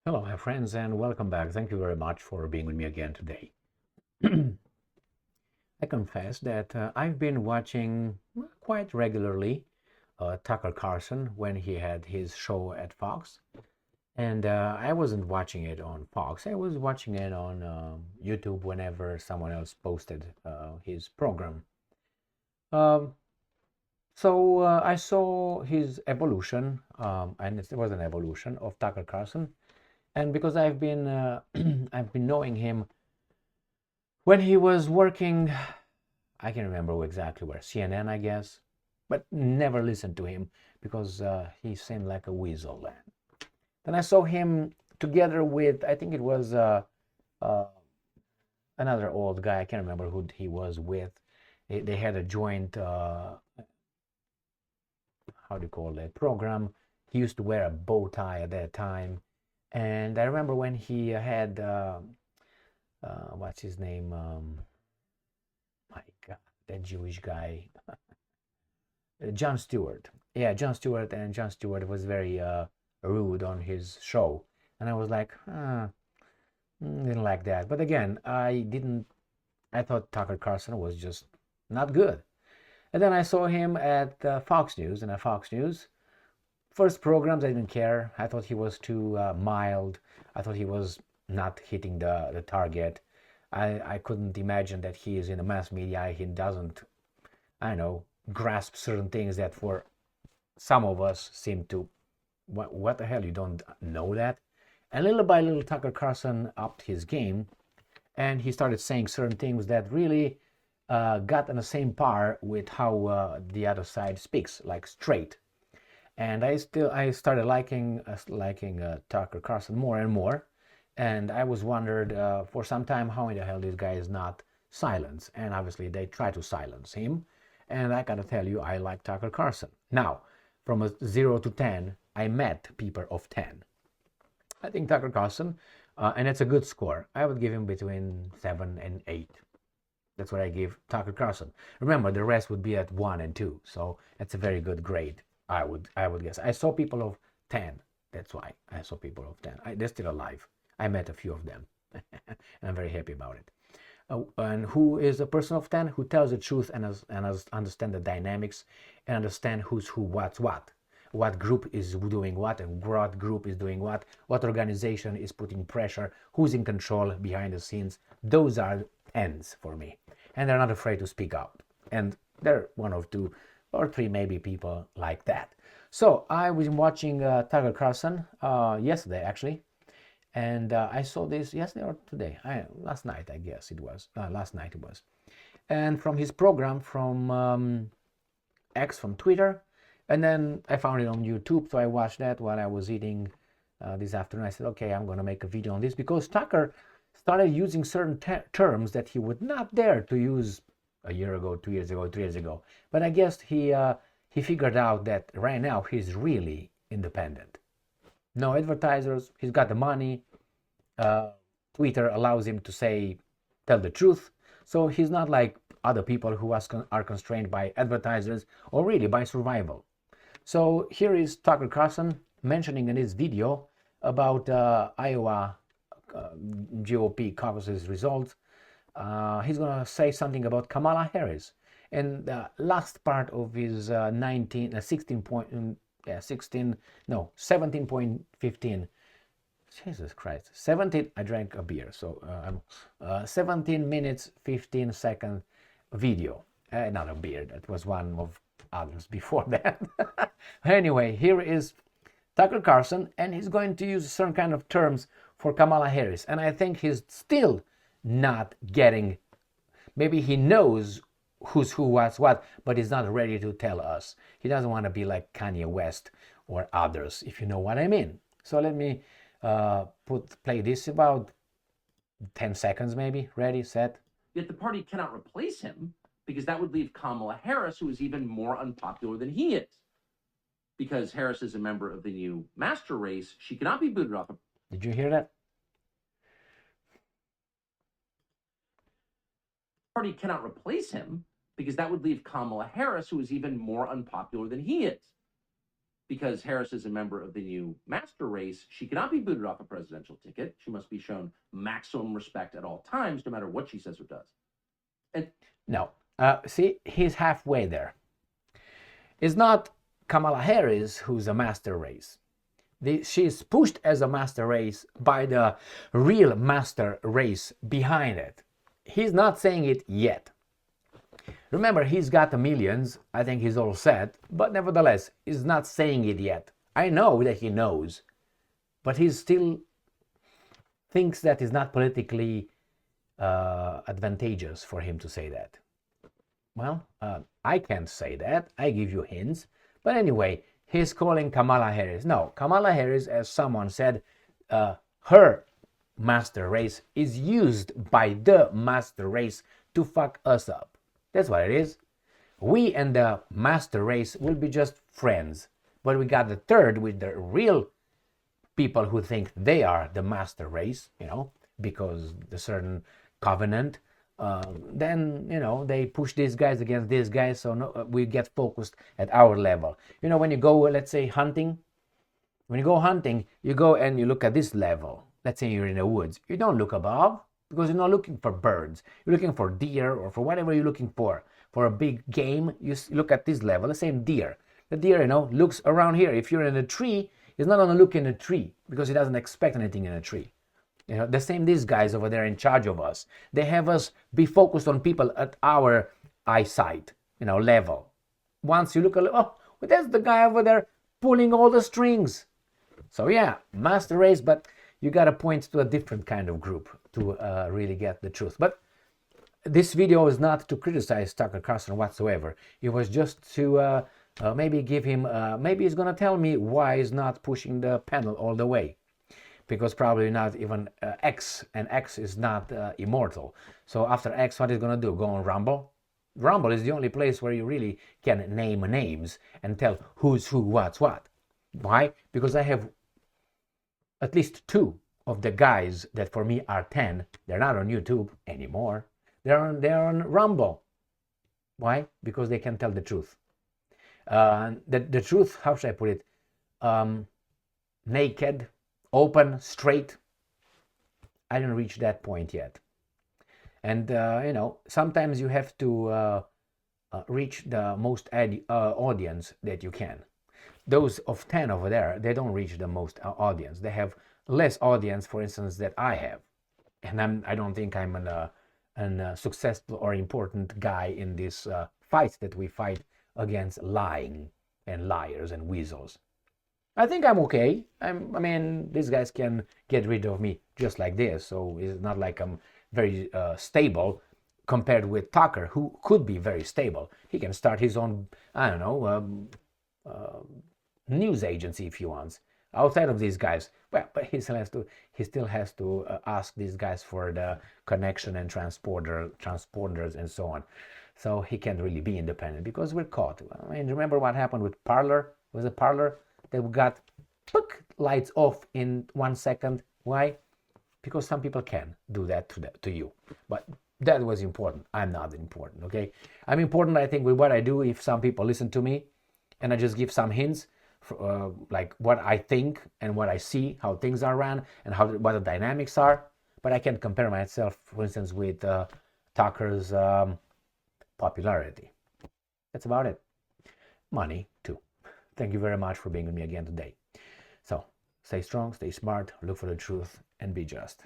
Hello, my friends, and welcome back. Thank you very much for being with me again today. I confess that I've been watching quite regularly Tucker Carlson when he had his show at Fox. And I wasn't watching it on Fox, I was watching it on YouTube whenever someone else posted his program. Um, so I saw his evolution, and it was an evolution of Tucker Carlson. And because I've been I've been knowing him when he was working, I can remember exactly where, CNN, I guess, but never listened to him because he seemed like a weasel then. Then I saw him together with, I think it was uh, another old guy. I can't remember who he was with. They had a joint, how do you call it, program. He used to wear a bow tie at that time. And I remember when he had, what's his name? My God, that Jewish guy. Jon Stewart. Yeah, Jon Stewart, and Jon Stewart was very rude on his show, and I was like, didn't like that. But again, I didn't. I thought Tucker Carlson was just not good. And then I saw him at Fox News, and at Fox News, first programs I didn't care. I thought he was too mild. I thought he was not hitting the target. I couldn't imagine that he is in the mass media. He doesn't, I don't know, grasp certain things that for some of us seem to, what the hell, you don't know that? And little by little, Tucker Carlson upped his game, and he started saying certain things that really got on the same par with how the other side speaks, like straight. And I started liking Tucker Carlson more and more, and I was wondered for some time how in the hell this guy is not silenced. And obviously they try to silence him, and I gotta tell you, I like Tucker Carlson. Now, from a 0 to 10, I met people of 10. I think Tucker Carlson, and it's a good score. I would give him between 7 and 8. That's what I give Tucker Carlson. Remember, the rest would be at 1 and 2, so it's a very good grade. I would guess. I saw people of 10. That's why I saw people of 10. They're still alive. I met a few of them, and I'm very happy about it. And who is a person of 10 who tells the truth and understand the dynamics and understand who's who, what's what group is doing what, and what group is doing what organization is putting pressure, who's in control behind the scenes. Those are tens for me, and they're not afraid to speak out. And there are one or two or three maybe people like that. So I was watching Tucker Carlson yesterday actually, and I saw this yesterday or today. Last night, I guess it was. Last night it was. And from his program from X, from Twitter, and then I found it on YouTube. So I watched that while I was eating this afternoon. I said, okay, I'm going to make a video on this because Tucker started using certain terms that he would not dare to use a year ago, 2 years ago, 3 years ago. But I guess he figured out that right now he's really independent. No advertisers. He's got the money. Uh, Twitter allows him to tell the truth. So he's not like other people who are constrained by advertisers or really by survival. So here is Tucker Carlson mentioning in his video about Iowa GOP caucus results. He's going to say something about Kamala Harris. And the last part of his 16 point, 16, no, 17.15. Jesus Christ, 17, I drank a beer, so 17 minutes, 15 second video. Not a beer, that was one of others before that. Anyway, here is Tucker Carlson, and he's going to use certain kind of terms for Kamala Harris. And I think he's still not getting, maybe he knows who's who, what's what, but he's not ready to tell us. He doesn't want to be like Kanye West or others, if you know what I mean. So let me play this about 10 seconds maybe. Ready, set. Yet the party cannot replace him because that would leave Kamala Harris, who is even more unpopular than he is. Because Harris is a member of the new master race, she cannot be booted off. Did you hear that? The party cannot replace him because that would leave Kamala Harris, who is even more unpopular than he is. because Harris is a member of the new master race, she cannot be booted off a presidential ticket. She must be shown maximum respect at all times, no matter what she says or does. And no, see, he's halfway there. It's not Kamala Harris who's a master race. She's pushed as a master race by the real master race behind it. He's not saying it yet. Remember, he's got the millions. I think he's all set. But nevertheless, he's not saying it yet. I know that he knows. But he still thinks that it's not politically advantageous for him to say that. Well, I can't say that. I give you hints. But anyway, he's calling Kamala Harris. No, Kamala Harris, as someone said, her master race is used by the master race to fuck us up. That's what it is. We and the master race will be just friends. But we got the third with the real people who think they are the master race, because the certain covenant. Then, they push these guys against these guys, so we get focused at our level. When you go, let's say, hunting, you go and you look at this level. Let's say you're in the woods. You don't look above, because you're not looking for birds. You're looking for deer or for whatever you're looking for. For a big game, you look at this level, the same deer. The deer, looks around here. If you're in a tree, he's not going to look in a tree because he doesn't expect anything in a tree. The same these guys over there in charge of us. They have us be focused on people at our eyesight, level. Once you look a little, oh, well, that's the guy over there pulling all the strings. So yeah, master race, but you got to point to a different kind of group to really get the truth. But this video is not to criticize Tucker Carlson whatsoever. It was just to maybe give him, maybe he's going to tell me why he's not pushing the panel all the way. Because probably not even X, and X is not immortal. So after X, what is going to do? Go on Rumble? Rumble is the only place where you really can name names and tell who's who, what's what. Why? Because I have at least 2 of the guys that for me are 10. They're not on YouTube anymore. They're on Rumble. Why? Because they can tell the truth. The truth, how should I put it? Naked, open, straight. I didn't reach that point yet. And, sometimes you have to reach the most audience that you can. Those of 10 over there, they don't reach the most audience. They have less audience, for instance, that I have. And I don't think I'm a successful or important guy in this fight that we fight against lying and liars and weasels. I think I'm okay. These guys can get rid of me just like this. So it's not like I'm very stable compared with Tucker, who could be very stable. He can start his own, news agency if he wants. Outside of these guys, well, but he still has to ask these guys for the connection and transponders and so on. So he can't really be independent because we're caught. Remember what happened with Parler? Was it Parler? That got lights off in 1 second. Why? Because some people can do that to you. But that was important. I'm not important, okay? I'm important, I think, with what I do. If some people listen to me and I just give some hints, like what I think and what I see, how things are run and what the dynamics are. But I can't compare myself, for instance, with Tucker's popularity. That's about it. Money, too. Thank you very much for being with me again today. So, stay strong, stay smart, look for the truth, and be just.